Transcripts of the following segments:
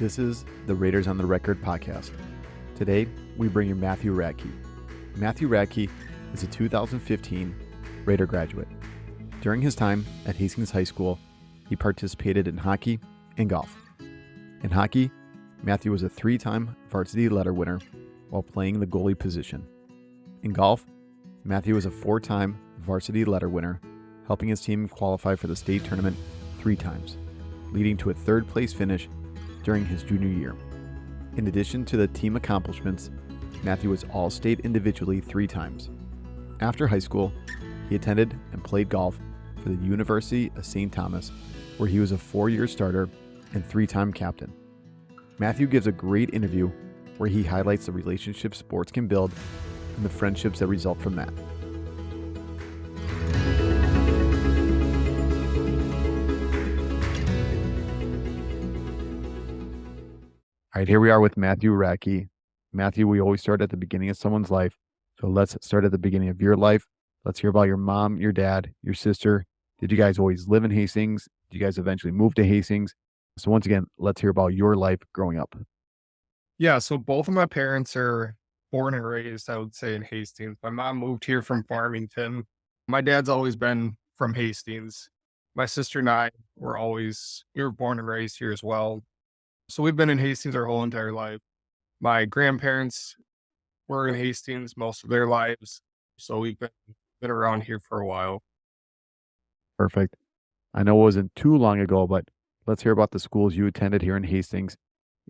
This is the Raiders on the Record podcast. Today, we bring you Matthew Radke. Matthew Radke is a 2015 Raider graduate. During his time at Hastings High School, he participated in hockey and golf. In hockey, Matthew was a 3-time varsity letter winner while playing the goalie position. In golf, Matthew was a 4-time varsity letter winner, helping his team qualify for the state tournament 3 times, leading to a 3rd place finish during his junior year. In addition to the team accomplishments, Matthew was All-State individually 3 times. After high school, he attended and played golf for the University of St. Thomas, where he was a 4-year starter and 3-time captain. Matthew gives a great interview where he highlights the relationships sports can build and the friendships that result from that. All right, here we are with Matthew Radke. Matthew, we always start at the beginning of someone's life. So let's start at the beginning of your life. Let's hear about your mom, your dad, your sister. Did you guys always live in Hastings? Did you guys eventually move to Hastings? So once again, let's hear about your life growing up. Yeah, so both of my parents are born and raised, I would say, in Hastings. My mom moved here from Farmington. My dad's always been from Hastings. My sister and I we were born and raised here as well. So we've been in Hastings our whole entire life. My grandparents were in Hastings most of their lives. So we've been around here for a while. Perfect. I know it wasn't too long ago, but let's hear about the schools you attended here in Hastings.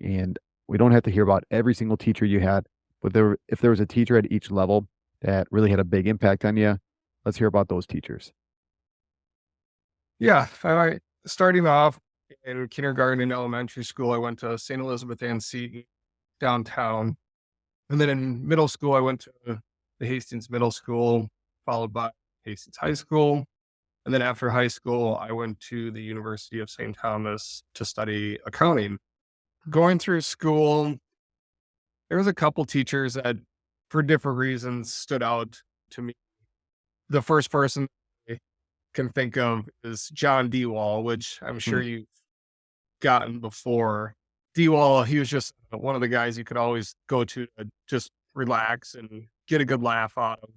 And we don't have to hear about every single teacher you had, but if there was a teacher at each level that really had a big impact on you, let's hear about those teachers. Yeah, starting off in kindergarten and elementary school, I went to St. Elizabeth Ann Seton downtown. And then in middle school, I went to the Hastings Middle School, followed by Hastings High School. And then after high school, I went to the University of St. Thomas to study accounting. Going through school, there was a couple teachers that, for different reasons, stood out to me. The first person I can think of is John Dewall, which I'm sure you've gotten before. Dewall, he was just one of the guys you could always go to just relax and get a good laugh out of.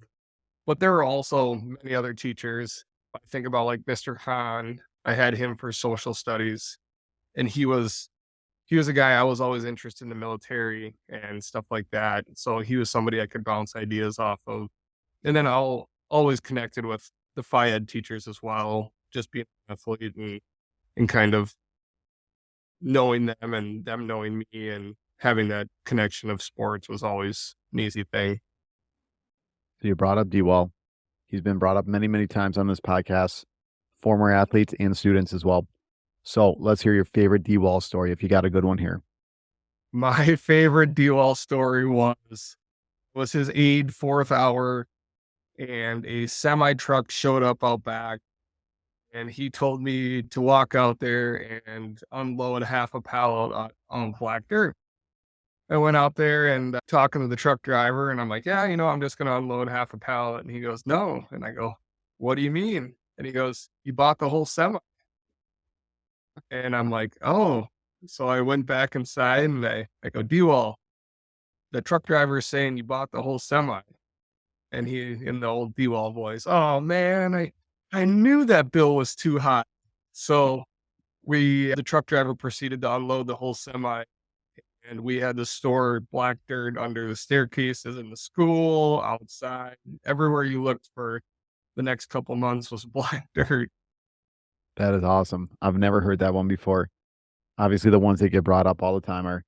But there were also many other teachers. I think about like Mr. Hahn. I had him for social studies, and he was a guy I was always interested in the military and stuff like that. So he was somebody I could bounce ideas off of. And then I'll always connected with the Phi Ed teachers as well, just being an athlete and kind of knowing them and them knowing me and having that connection of sports was always an easy thing. So you brought up Dewall. He's been brought up many, many times on this podcast, former athletes and students as well. So let's hear your favorite Dewall story if you got a good one here. My favorite Dewall story was his aide 4th hour, and a semi truck showed up out back, and he told me to walk out there and unload half a pallet on black dirt. I went out there and talking to the truck driver, and I'm like, yeah, I'm just going to unload half a pallet. And he goes, no. And I go, what do you mean? And he goes, you bought the whole semi. And I'm like, oh. So I went back inside and I go, Dewall, the truck driver is saying you bought the whole semi. And he, in the old Dewall voice, oh man, I knew that bill was too high. So the truck driver proceeded to unload the whole semi, and we had to store black dirt under the staircases in the school, outside, everywhere you looked for the next couple months was black dirt. That is awesome. I've never heard that one before. Obviously, the ones that get brought up all the time are,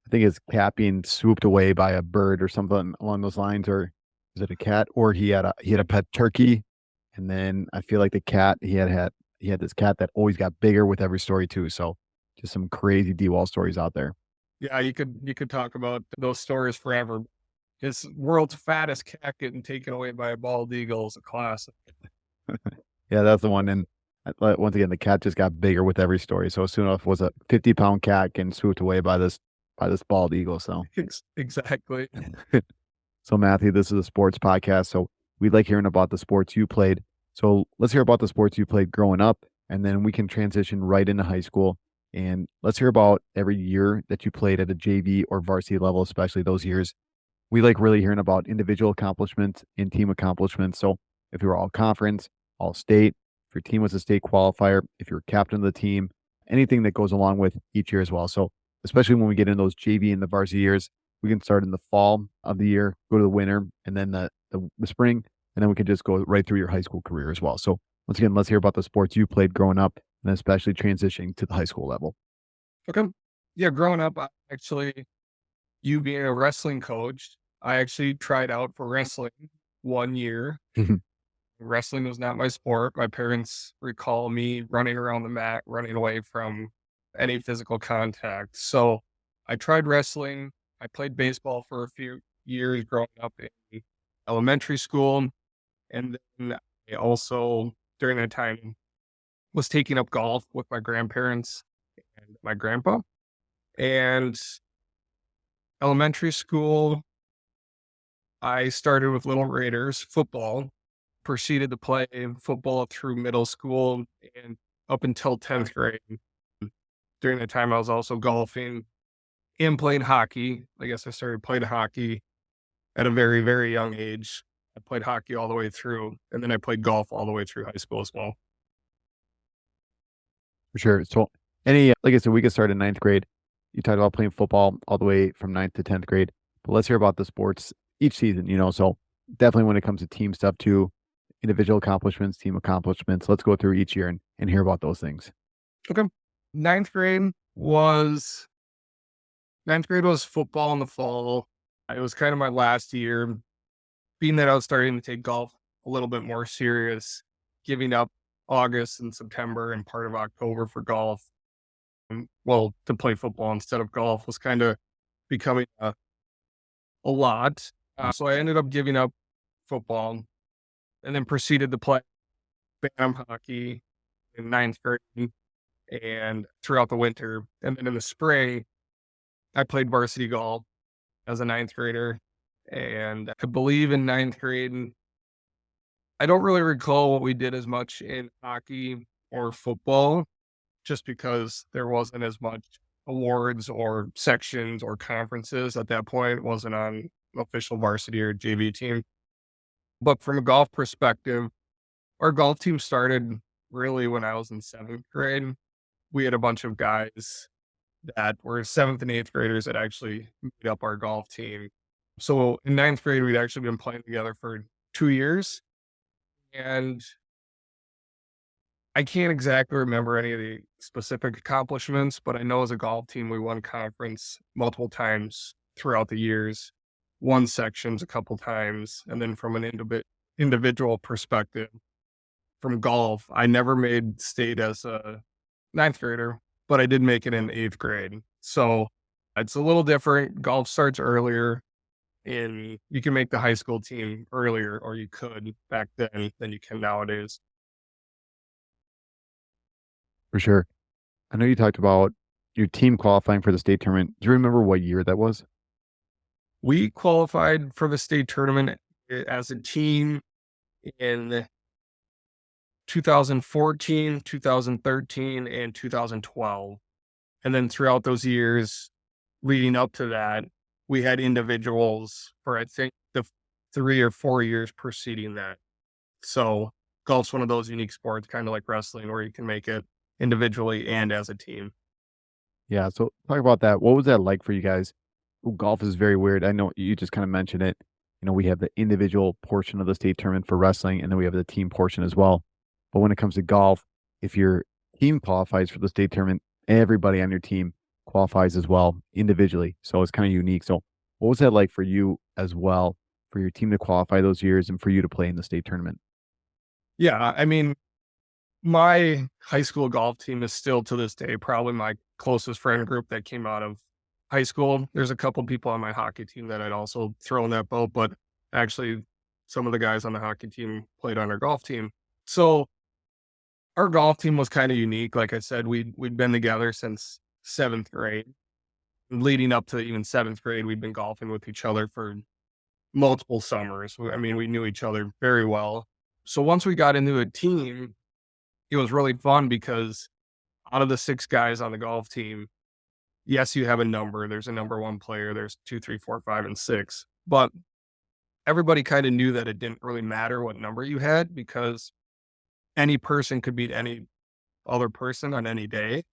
I think it's cat being swooped away by a bird or something along those lines, or is it a cat? Or he had a pet turkey, and then I feel like the cat he had this cat that always got bigger with every story too. So just some crazy Dewall stories out there. Yeah, you could talk about those stories forever. His world's fattest cat getting taken away by a bald eagle is a classic. Yeah, that's the one. And once again, the cat just got bigger with every story. So soon enough was a 50-pound cat getting swooped away by this bald eagle. So exactly. So Matthew, this is a sports podcast. So we like hearing about the sports you played. So let's hear about the sports you played growing up, and then we can transition right into high school And let's hear about every year that you played at a JV or varsity level, especially those years. We like really hearing about individual accomplishments and team accomplishments. So if you were all conference, all state, if your team was a state qualifier, if you're captain of the team, anything that goes along with each year as well. So especially when we get in those JV and the varsity years, we can start in the fall of the year, go to the winter, and then the spring, and then we can just go right through your high school career as well. So once again, let's hear about the sports you played growing up and especially transitioning to the high school level. Okay. Yeah, growing up, you being a wrestling coach, I actually tried out for wrestling 1 year. Wrestling was not my sport. My parents recall me running around the mat, running away from any physical contact. So I tried wrestling. I played baseball for a few years growing up in elementary school. And then I also, during that time, was taking up golf with my grandparents and my grandpa. And elementary school, I started with Little Raiders football, proceeded to play football through middle school and up until 10th grade. During that time, I was also golfing and playing hockey. I guess I started playing hockey at a very, very young age. I played hockey all the way through, and then I played golf all the way through high school as well. For sure. So like I said, we could start in ninth grade. You talked about playing football all the way from ninth to 10th grade, but let's hear about the sports each season, so definitely when it comes to team stuff too, individual accomplishments, team accomplishments, let's go through each year and hear about those things. Okay. Ninth grade was ninth grade was football in the fall. It was kind of my last year, being that I was starting to take golf a little bit more serious, giving up August and September and part of October for golf. To play football instead of golf was kind of becoming a lot. So I ended up giving up football and then proceeded to play Bantam hockey in ninth grade and throughout the winter. And then in the spring, I played varsity golf as a ninth grader. And I believe in ninth grade, I don't really recall what we did as much in hockey or football, just because there wasn't as much awards or sections or conferences at that point. It wasn't on official varsity or JV team. But from a golf perspective, our golf team started really when I was in seventh grade. We had a bunch of guys that were seventh and eighth graders that actually made up our golf team. So in ninth grade, we'd actually been playing together for 2 years. And I can't exactly remember any of the specific accomplishments, but I know as a golf team, we won conference multiple times throughout the years, won sections a couple times. And then from an individual perspective, from golf, I never made state as a ninth grader, but I did make it in eighth grade. So it's a little different. Golf starts earlier. You can make the high school team earlier, or you could back then than you can nowadays. For sure. I know you talked about your team qualifying for the state tournament. Do you remember what year that was? We qualified for the state tournament as a team in 2014, 2013, and 2012. And then throughout those years leading up to that, we had individuals for, I think, the 3 or 4 years preceding that. So golf's one of those unique sports, kind of like wrestling, where you can make it individually and as a team. Yeah. So talk about that. What was that like for you guys? Ooh, golf is very weird. I know you just kind of mentioned it. We have the individual portion of the state tournament for wrestling, and then we have the team portion as well. But when it comes to golf, if your team qualifies for the state tournament, everybody on your team qualifies as well individually. So it's kind of unique. So what was that like for you as well, for your team to qualify those years and for you to play in the state tournament? Yeah, I mean, my high school golf team is still to this day probably my closest friend group that came out of high school. There's a couple people on my hockey team that I'd also throw in that boat, but actually some of the guys on the hockey team played on our golf team. So our golf team was kind of unique. Like I said, we'd been together since seventh grade. Leading up to even seventh grade, we'd been golfing with each other for multiple summers. I mean, we knew each other very well. So once we got into a team, it was really fun because out of the 6 guys on the golf team, yes, you have a number. There's a number 1 player. There's 2, 3, 4, 5, and 6. But everybody kind of knew that it didn't really matter what number you had because any person could beat any other person on any day.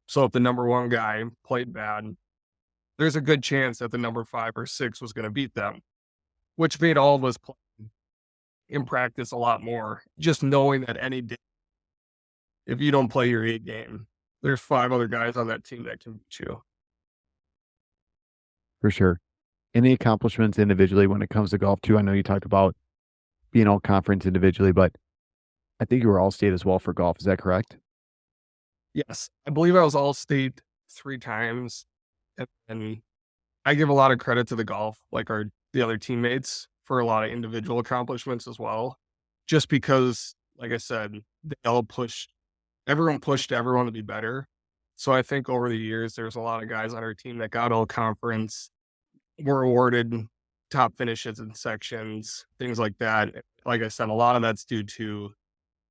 So if the number 1 guy played bad, there's a good chance that the number 5 or 6 was going to beat them, which made all of us play in practice a lot more. Just knowing that any day, if you don't play your 8 game, there's 5 other guys on that team that can beat you. For sure. Any accomplishments individually when it comes to golf too? I know you talked about being all conference individually, but I think you were all state as well for golf. Is that correct? Yes, I believe I was all state 3 times, and I give a lot of credit to the golf, like the other teammates, for a lot of individual accomplishments as well. Just because, like I said, everyone pushed everyone to be better. So I think over the years, there's a lot of guys on our team that got all conference, were awarded top finishes in sections, things like that. Like I said, a lot of that's due to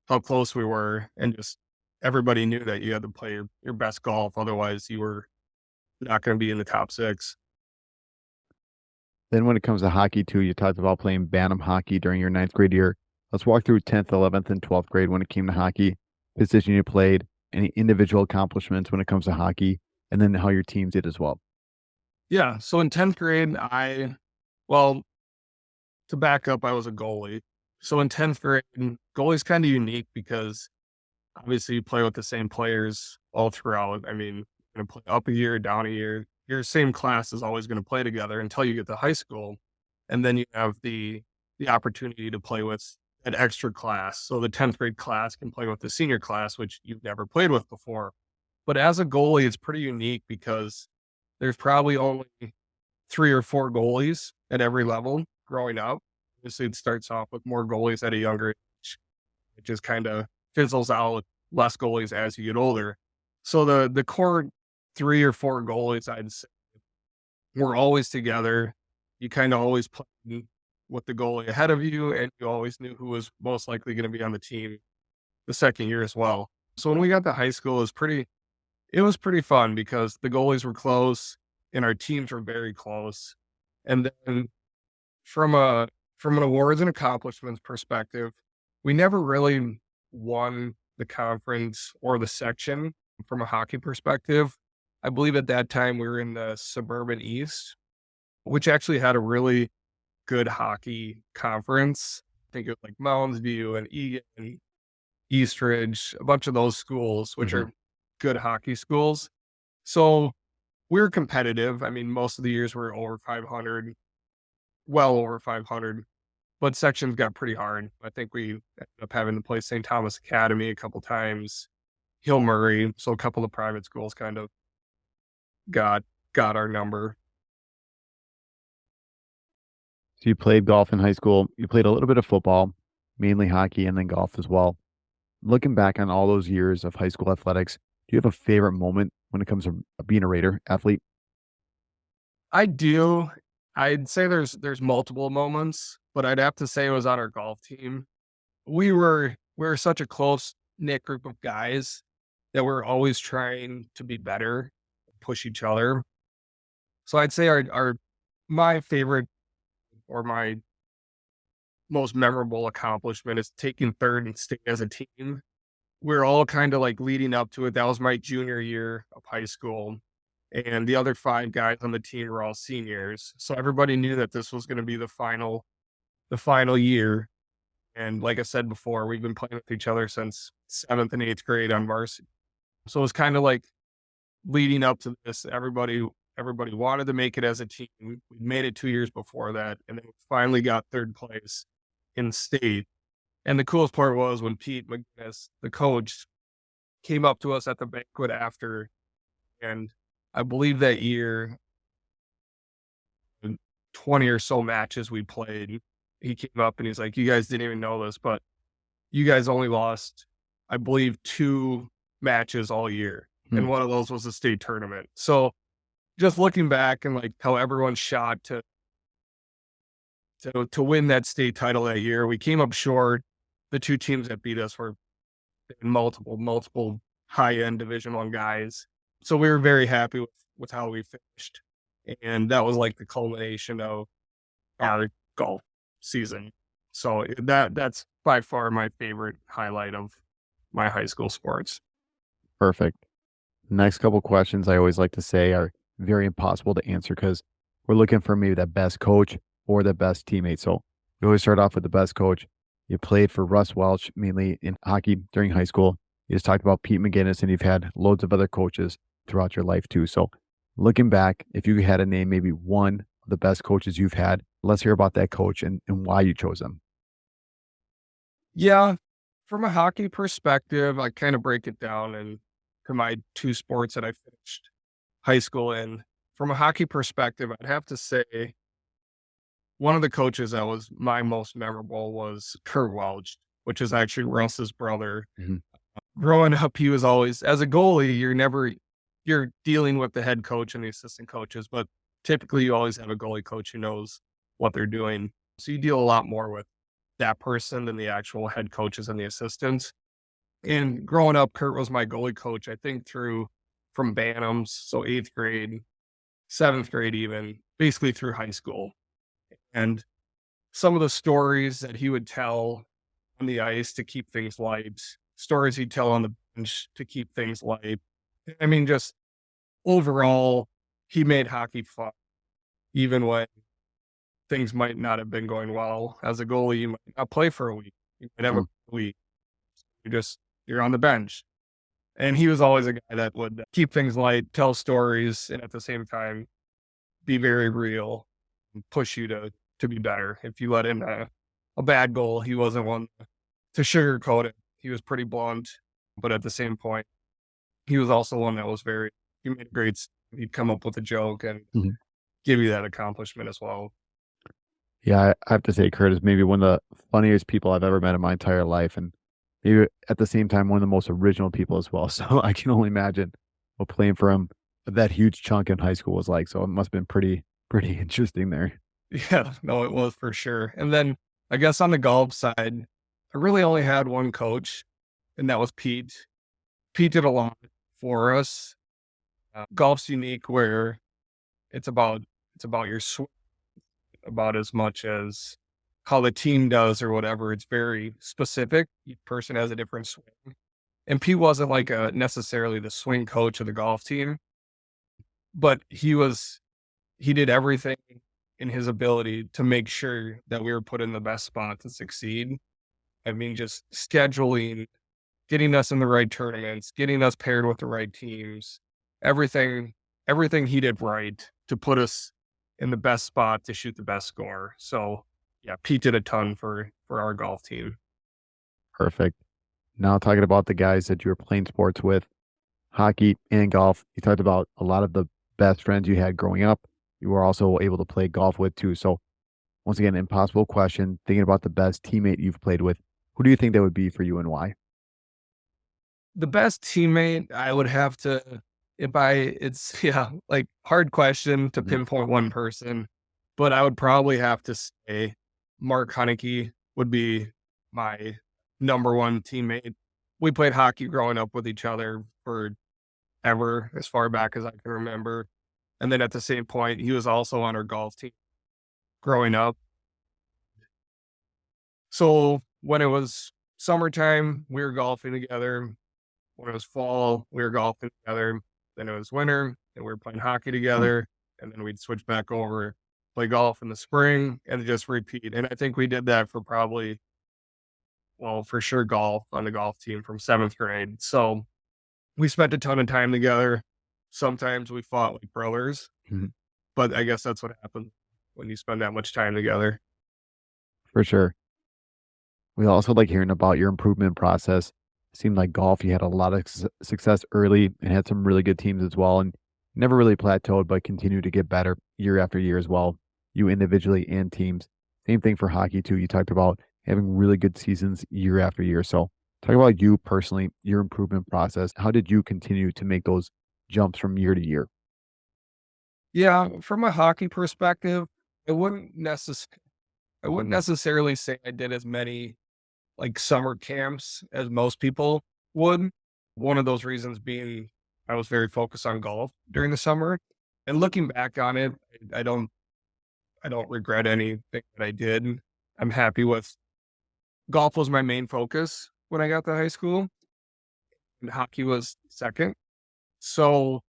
how close we were, and just everybody knew that you had to play your best golf. Otherwise, you were not going to be in the top 6. Then when it comes to hockey too, you talked about playing Bantam hockey during your 9th grade year. Let's walk through 10th, 11th, and 12th grade when it came to hockey, position you played, any individual accomplishments when it comes to hockey, and then how your team did as well. Yeah. So in 10th grade, well, to back up, I was a goalie. So in 10th grade, goalie's kind of unique because obviously you play with the same players all throughout. I mean, you're going to play up a year, down a year. Your same class is always going to play together until you get to high school. And then you have the opportunity to play with an extra class. So the 10th grade class can play with the senior class, which you've never played with before. But as a goalie, it's pretty unique because there's probably only 3 or 4 goalies at every level growing up. Obviously, it starts off with more goalies at a younger age. It just kind of fizzles out, less goalies as you get older. So the core 3 or 4 goalies, I'd say, were always together. You kind of always played with the goalie ahead of you, and you always knew who was most likely going to be on the team the second year as well. So when we got to high school, it was pretty fun because the goalies were close and our teams were very close. And then from an awards and accomplishments perspective, we never really won the conference or the section from a hockey perspective. I believe at that time we were in the Suburban East, which actually had a really good hockey conference. I think it was like Mounds View and Egan and Eastridge, a bunch of those schools, which are good hockey schools. So we were competitive. I mean, most of the years we were over 500, well over 500, but sections got pretty hard. I think we ended up having to play St. Thomas Academy a couple times, Hill Murray. So a couple of private schools kind of got our number. So you played golf in high school. You played a little bit of football, mainly hockey, and then golf as well. Looking back on all those years of high school athletics, do you have a favorite moment when it comes to being a Raider athlete? I do. I'd say there's multiple moments, but I'd have to say it was on our golf team. We were such a close knit group of guys that we're always trying to be better, push each other. So I'd say my favorite or my most memorable accomplishment is taking third in state as a team. We're all kind of like leading up to it. That was my junior year of high school. And the other 5 guys on the team were all seniors. So everybody knew that this was going to be the final year. And like I said before, we've been playing with each other since 7th and 8th grade on varsity. So it was kind of like leading up to this. Everybody wanted to make it as a team. We made it 2 years before that. And then we finally got 3rd place in state. And the coolest part was when Pete McGinnis, the coach, came up to us at the banquet after, and I believe that year, 20 or so matches we played, he came up and he's like, "You guys didn't even know this, but you guys only lost, I believe, 2 matches all year. And one of those was the state tournament." So just looking back and like how everyone shot to win that state title that year, we came up short. The 2 teams that beat us were in multiple high-end Division I guys. So we were very happy with how we finished. And that was like the culmination of our golf season. So that's by far my favorite highlight of my high school sports. Perfect. Next couple questions I always like to say are very impossible to answer because we're looking for maybe the best coach or the best teammate. So we always start off with the best coach. You played for Russ Welch mainly in hockey during high school. You just talked about Pete McGinnis, and you've had loads of other coaches throughout your life too. So looking back, if you had to name maybe one of the best coaches you've had, let's hear about that coach and why you chose them. Yeah, from a hockey perspective, I kind of break it down into my two sports that I finished high school in. From a hockey perspective, I'd have to say one of the coaches that was my most memorable was Kurt Welch, which is actually Russ's brother. Mhm. Growing up, he was always, as a goalie, you're dealing with the head coach and the assistant coaches, but typically you always have a goalie coach who knows what they're doing. So you deal a lot more with that person than the actual head coaches and the assistants. And growing up, Kurt was my goalie coach, I think from Bantams, so 8th grade, 7th grade, even basically through high school. And some of the stories that he would tell on the ice to keep things light, stories he'd tell on the bench to keep things light. I mean, just overall, he made hockey fun, even when things might not have been going well. As a goalie, you might not play for a week. You might have a week. You're on the bench. And he was always a guy that would keep things light, tell stories, and at the same time, be very real and push you to be better. If you let in a bad goal, he wasn't one to sugarcoat it. He was pretty blunt, but at the same point, he was also one that was he made he'd come up with a joke and Mhm. give you that accomplishment as well. Yeah, I have to say Kurt is maybe one of the funniest people I've ever met in my entire life, and maybe at the same time, one of the most original people as well. So I can only imagine what playing for him that huge chunk in high school was like. So it must have been pretty interesting there. Yeah, no, it was for sure. And then I guess on the golf side, I really only had one coach, and that was Pete. Pete did a lot for us. Golf's unique where it's about your swing about as much as how the team does or whatever. It's very specific. Each person has a different swing. And Pete wasn't like necessarily the swing coach of the golf team, but he did everything in his ability to make sure that we were put in the best spot to succeed. I mean, just scheduling, getting us in the right tournaments, getting us paired with the right teams, everything, everything he did right to put us in the best spot to shoot the best score. So yeah, Pete did a ton for our golf team. Perfect. Now talking about the guys that you were playing sports with, hockey and golf. You talked about a lot of the best friends you had growing up. You were also able to play golf with too. So once again, impossible question. Thinking about the best teammate you've played with, who do you think that would be for you and why? The best teammate I would have to, it's yeah, like hard question to Mhm. pinpoint one person, but I would probably have to say Mark Haneke would be my number one teammate. We played hockey growing up with each other forever, as far back as I can remember. And then at the same point, he was also on our golf team growing up. So when it was summertime, we were golfing together. When it was fall, we were golfing together. Then it was winter, and we were playing hockey Mm. together. And then we'd switch back over, play golf in the spring, and just repeat. And I think we did that for probably, well, for sure, golf on the golf team from 7th grade. So we spent a ton of time together. Sometimes we fought like brothers, Mhm. but I guess that's what happens when you spend that much time together. For sure. We also like hearing about your improvement process. Seemed like golf, you had a lot of success early and had some really good teams as well, and never really plateaued, but continued to get better year after year as well, you individually and teams. Same thing for hockey too. You talked about having really good seasons year after year. So talk about you personally, your improvement process. How did you continue to make those jumps from year to year? Yeah, from a hockey perspective, I wouldn't necessarily say I did as many like summer camps as most people would. One of those reasons being I was very focused on golf during the summer. And looking back on it, I don't I don't regret anything that I did. I'm happy with golf was my main focus when I got to high school, and hockey was second. So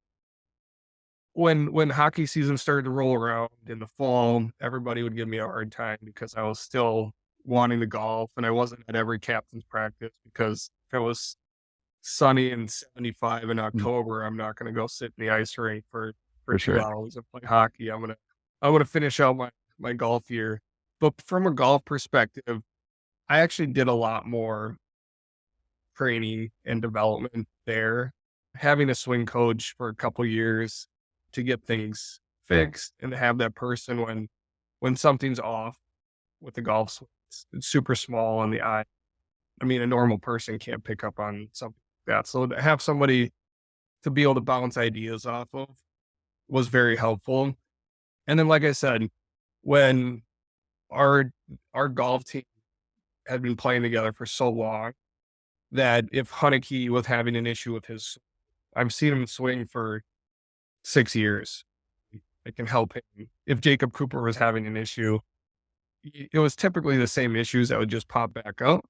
when hockey season started to roll around in the fall, everybody would give me a hard time because I was still wanting to golf and I wasn't at every captain's practice because if it was sunny and 75 in Mm, October, I'm not going to go sit in the ice rink for for two sure. hours and play hockey. I'm gonna finish out my golf year. But from a golf perspective, I actually did a lot more training and development there. Having a swing coach for a couple years to get things fixed and to have that person when something's off with the golf swing, it's super small on the eye. I mean, a normal person can't pick up on something like that. So to have somebody to be able to bounce ideas off of was very helpful. And then, like I said, when our our golf team had been playing together for so long that if Haneke was having an issue with his, I've seen him swing for 6 years. I can help him. If Jacob Cooper was having an issue, it was typically the same issues that would just pop back up,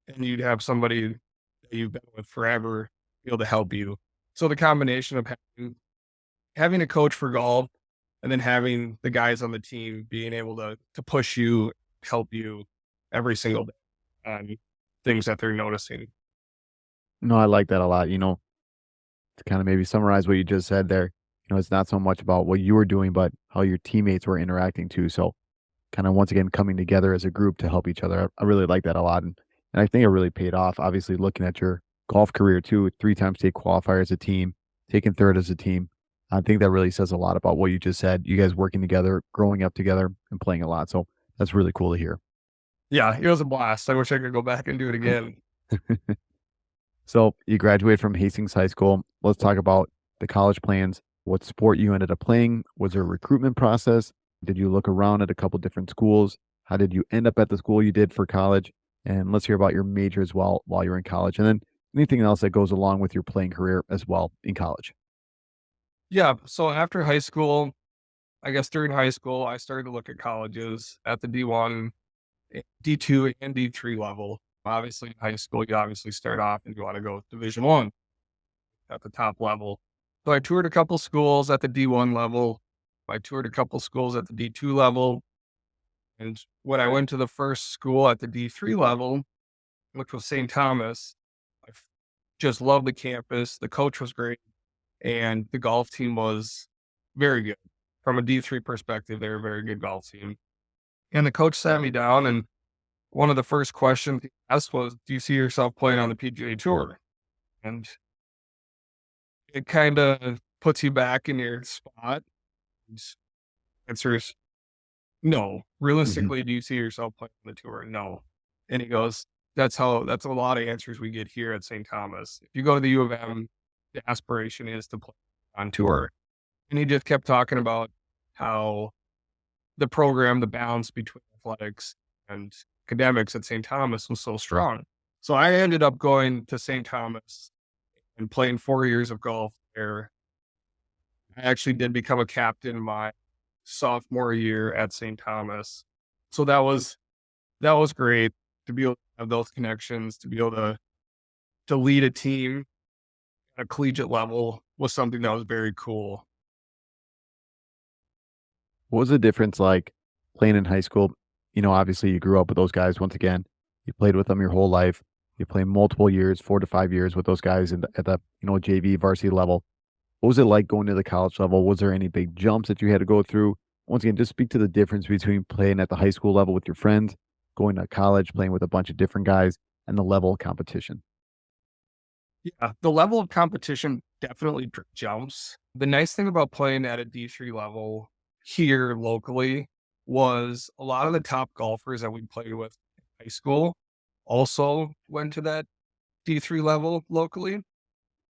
and you'd have somebody that you've been with forever be able to help you. So the combination of having a coach for golf and then having the guys on the team being able to push you, help you every single day on things that they're noticing. No, I like that a lot. To kind of maybe summarize what you just said there, it's not so much about what you were doing, but how your teammates were interacting too. So kind of once again coming together as a group to help each other. I really like that a lot. And I think it really paid off. Obviously, looking at your golf career too, 3 time state qualifier as a team, taking third as a team. I think that really says a lot about what you just said. You guys working together, growing up together, and playing a lot. So that's really cool to hear. Yeah, it was a blast. I wish I could go back and do it again. So you graduated from Hastings High School. Let's talk about the college plans. What sport you ended up playing? Was there a recruitment process? Did you look around at a couple different schools? How did you end up at the school you did for college? And let's hear about your major as well while you're in college. And then anything else that goes along with your playing career as well in college. Yeah, so after high school, I guess during high school, I started to look at colleges at the D1, D2, and D3 level. Obviously, in high school, you obviously start off and you want to go Division One at the top level. So I toured a couple schools at the D1 level. I toured a couple schools at the D2 level. And when I went to the first school at the D3 level, which was St. Thomas, just loved the campus. The coach was great, and the golf team was very good. From a D3 perspective, they were a very good golf team. And the coach sat me down, and one of the first questions he asked was, "Do you see yourself playing on the PGA Tour?" And it kind of puts you back in your spot. And answers, "No. Mhm. Realistically, do you see yourself playing on the tour?" "No." And he goes, that's a lot of answers we get here at St. Thomas. If you go to the U of M, the aspiration is to play on tour." And he just kept talking about how the program, the balance between athletics and academics at St. Thomas was so strong. So I ended up going to St. Thomas and playing 4 years of golf there. I actually did become a captain my sophomore year at St. Thomas. So that was great to be able to have those connections, to be able to lead a team at a collegiate level was something that was very cool. What was the difference like playing in high school? Obviously you grew up with those guys once again. You played with them your whole life. You played multiple years, 4 to 5 years with those guys at the JV varsity level. What was it like going to the college level? Was there any big jumps that you had to go through? Once again, just speak to the difference between playing at the high school level with your friends, going to college, playing with a bunch of different guys, and the level of competition. Yeah, the level of competition definitely jumps. The nice thing about playing at a D3 level here locally was a lot of the top golfers that we played with in high school also went to that D3 level locally.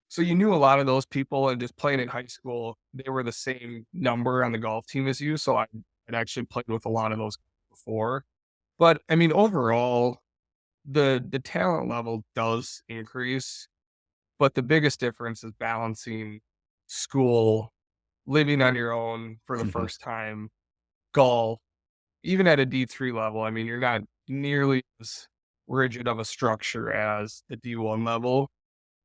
So you knew a lot of those people, and just playing in high school, they were the same number on the golf team as you. So I'd actually played with a lot of those before. But I mean, overall, the talent level does increase, But the biggest difference is balancing school, living on your own for the Mhm. first time, golf, even at a D3 level. I mean, you're not nearly as rigid of a structure as the D1 level,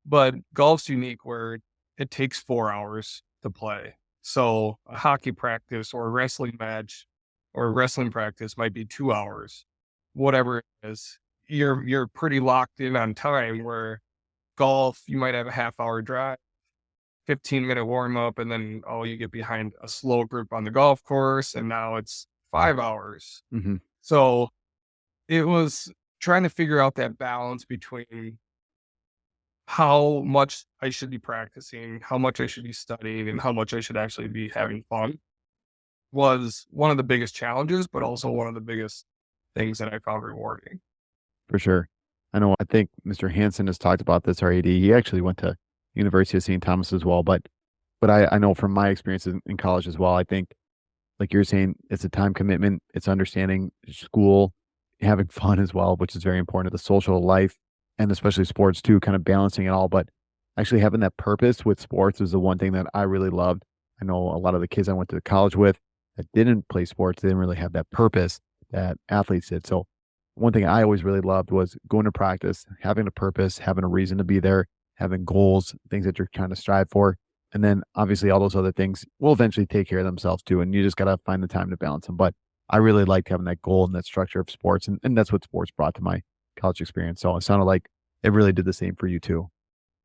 but golf's unique where it takes 4 hours to play. So a hockey practice or a wrestling match or a wrestling practice might be 2 hours, whatever it is. You're pretty locked in on time where golf, you might have a half-hour drive, 15-minute warm up, and then, oh, you get behind a slow group on the golf course, and now it's 5 hours. Mhm. So it was trying to figure out that balance between how much I should be practicing, how much I should be studying, and how much I should actually be having fun was one of the biggest challenges, but also one of the biggest things that I found rewarding. For sure. I think Mr. Hansen has talked about this, our AD. He actually went to University of St. Thomas as well, but I know from my experience in college as well, I think like you're saying, it's a time commitment, it's understanding school, having fun as well, which is very important, the social life, and especially sports too, kind of balancing it all. But actually having that purpose with sports is the one thing that I really loved. I know a lot of the kids I went to college with that didn't play sports, they didn't really have that purpose that athletes did. So one thing I always really loved was going to practice, having a purpose, having a reason to be there, having goals, things that you're trying to strive for. And then obviously all those other things will eventually take care of themselves too. And you just got to find the time to balance them. But I really liked having that goal and that structure of sports. And that's what sports brought to my college experience. So it sounded like it really did the same for you too.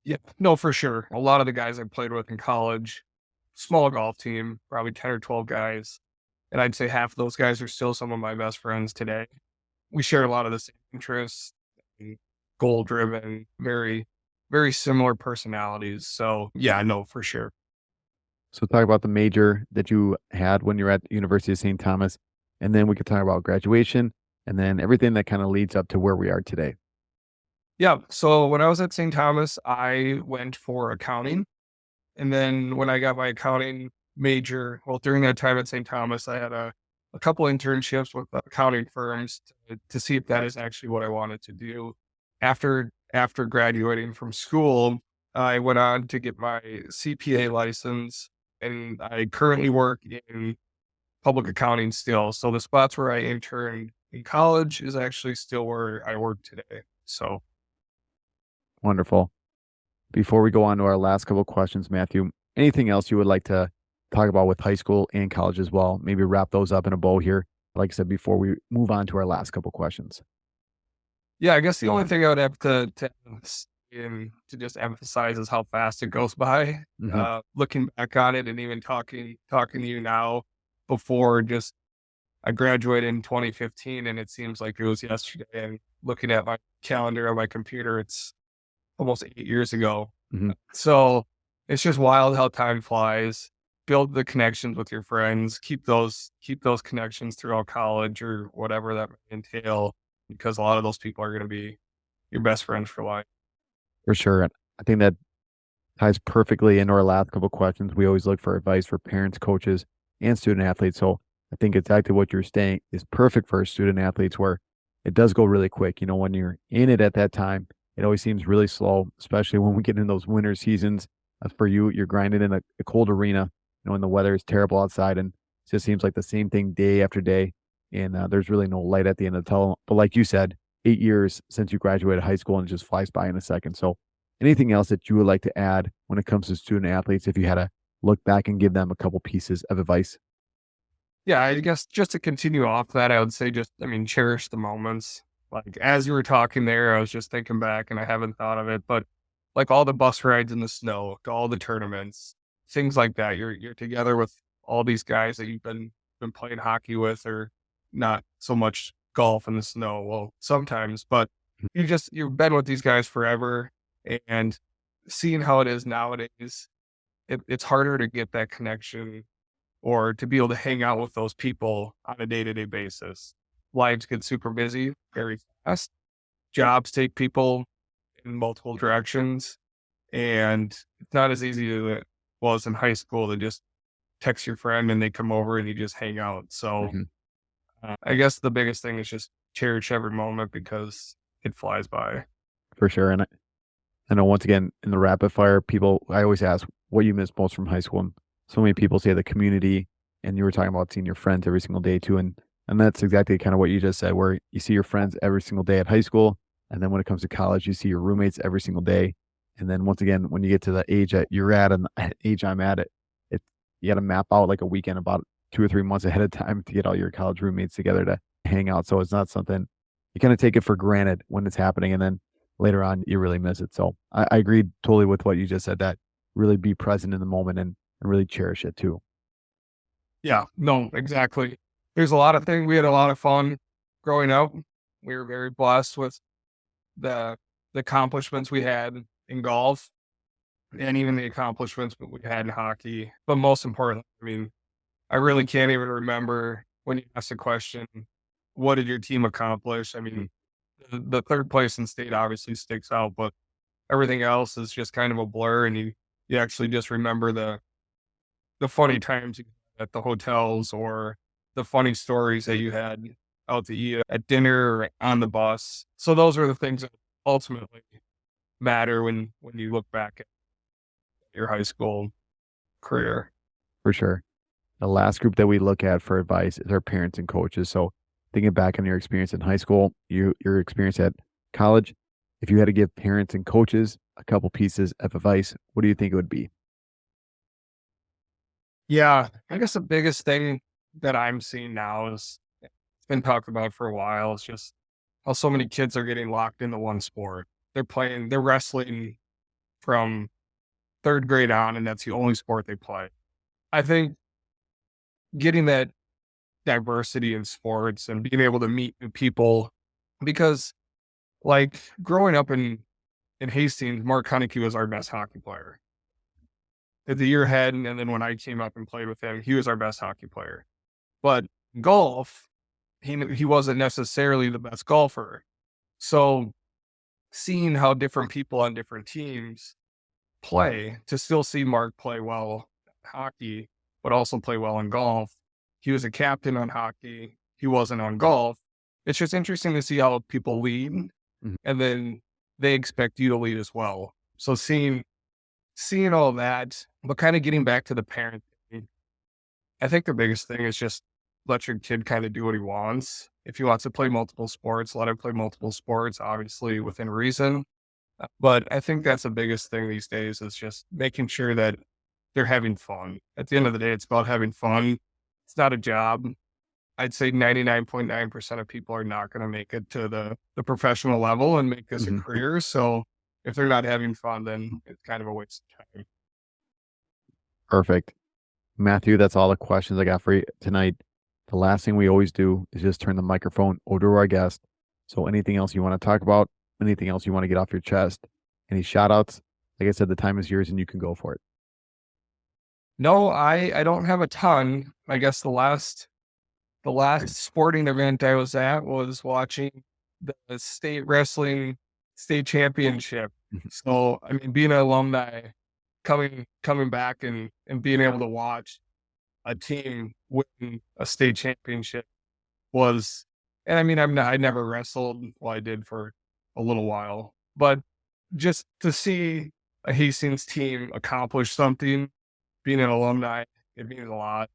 Yeah, no, for sure. A lot of the guys I played with in college, small golf team, probably 10 or 12 guys. And I'd say half of those guys are still some of my best friends today. We share a lot of the same interests, goal driven, very, very similar personalities. So yeah, no, for sure. So talk about the major that you had when you were at the University of St. Thomas. And then we could talk about graduation and then everything that kind of leads up to where we are today. Yeah. So when I was at St. Thomas, I went for accounting. And then when I got my accounting major, well, during that time at St. Thomas, I had a couple internships with accounting firms to see if that is actually what I wanted to do. After graduating from school, I went on to get my CPA license, and I currently work in public accounting still. So the spots where I interned in college is actually still where I work today. So Wonderful. Before we go on to our last couple of questions, Matthew, anything else you would like to talk about with high school and college as well? Maybe wrap those up in a bow here. Like I said, before we move on to our last couple questions. yeah, I guess the only thing I would have to just emphasize is how fast it goes by. Hmm. Looking back on it and even talking to you now before just I graduated in 2015 and it seems like it was yesterday. And looking at my calendar on my computer, it's almost 8 years ago. Hmm. So it's just wild how time flies. Build the connections with your friends. Keep those connections throughout college or whatever that may entail, because a lot of those people are going to be your best friends for life. For sure. And I think that ties perfectly into our last couple of questions. We always look for advice for parents, coaches, and student athletes. So I think exactly what you're saying is perfect for student athletes where it does go really quick. When you're in it at that time, it always seems really slow, especially when we get in those winter seasons. As for you, you're grinding in a cold arena, when the weather is terrible outside and it just seems like the same thing day after day. And there's really no light at the end of the tunnel. But like you said, 8 years since you graduated high school and it just flies by in a second. So anything else that you would like to add when it comes to student athletes, if you had to look back and give them a couple pieces of advice? Yeah, I guess just to continue off that, I would say cherish the moments. Like as you were talking there, I was just thinking back and I haven't thought of it, but like all the bus rides in the snow, all the tournaments, things like that. You're together with all these guys that you've been playing hockey with, or not so much golf in the snow. Well, sometimes, but you've been with these guys forever, and seeing how it is nowadays, it's harder to get that connection or to be able to hang out with those people on a day-to-day basis. Lives get super busy very fast. Jobs take people in multiple directions, and it's not as easy as it was in high school to just text your friend and they come over and you just hang out. So Mhm. I guess the biggest thing is just cherish every moment because it flies by. For sure. And I know once again in the rapid fire, I always ask what you miss most from high school. And so many people say the community, and you were talking about seeing your friends every single day too. And that's exactly kind of what you just said, where you see your friends every single day at high school. And then when it comes to college, you see your roommates every single day. And then once again, when you get to the age that you're at and the age I'm at, it you got to map out like a weekend about 2 or 3 months ahead of time to get all your college roommates together to hang out. So it's not something you kind of take it for granted when it's happening. And then later on, you really miss it. So I agree totally with what you just said, that really be present in the moment and really cherish it too. Yeah, no, exactly. There's a lot of things. We had a lot of fun growing up. We were very blessed with the accomplishments we had in golf and even the accomplishments that we had in hockey. But most importantly, I mean, I really can't even remember when you asked the question, what did your team accomplish? I mean, the third place in state obviously sticks out, but everything else is just kind of a blur, and you actually just remember the funny times at the hotels or the funny stories that you had out to eat at dinner or on the bus. So those are the things that ultimately matter when you look back at your high school career. For sure. The last group that we look at for advice is our parents and coaches. So thinking back on your experience in high school, your experience at college, if you had to give parents and coaches a couple pieces of advice, what do you think it would be? Yeah, I guess the biggest thing that I'm seeing now is it's been talked about for a while. It's just how so many kids are getting locked into one sport. They're wrestling from third grade on, and that's the only sport they play. I think getting that diversity in sports and being able to meet new people, because like growing up in Hastings, Mark Honeyke was our best hockey player. At the year ahead, and then when I came up and played with him, he was our best hockey player. But golf, he wasn't necessarily the best golfer. So seeing how different people on different teams play, to still see Mark play well at hockey, but also play well in golf. He was a captain on hockey. He wasn't on golf. It's just interesting to see how people lead, Mhm. and then they expect you to lead as well. So seeing all that, but kind of getting back to the parent thing, I think the biggest thing is just let your kid kind of do what he wants. If he wants to play multiple sports, let him play multiple sports, obviously within reason. But I think that's the biggest thing these days is just making sure that they're having fun. At the end of the day, it's about having fun. It's not a job. I'd say 99.9% of people are not going to make it to the professional level and make this a Mhm. career. So if they're not having fun, then it's kind of a waste of time. Perfect. Matthew, that's all the questions I got for you tonight. The last thing we always do is just turn the microphone over to our guest. So anything else you want to talk about, anything else you want to get off your chest, any shout outs, like I said, the time is yours and you can go for it. No, I don't have a ton. I guess the last sporting event I was at was watching the state wrestling state championship. Mhm. So I mean, being an alumni, coming back and being able to watch a team win a state championship was, and I mean, I never wrestled. Well, I did for a little while, but just to see a Hastings team accomplish something, being an alumni, it means a lot.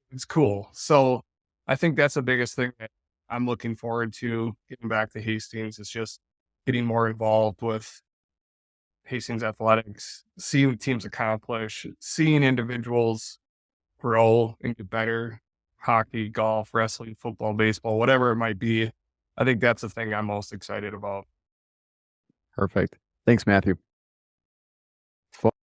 It's cool. So I think that's the biggest thing that I'm looking forward to getting back to Hastings is just getting more involved with Hastings athletics, seeing teams accomplish, seeing individuals grow and get better, hockey, golf, wrestling, football, baseball, whatever it might be. I think that's the thing I'm most excited about. Perfect. Thanks, Matthew.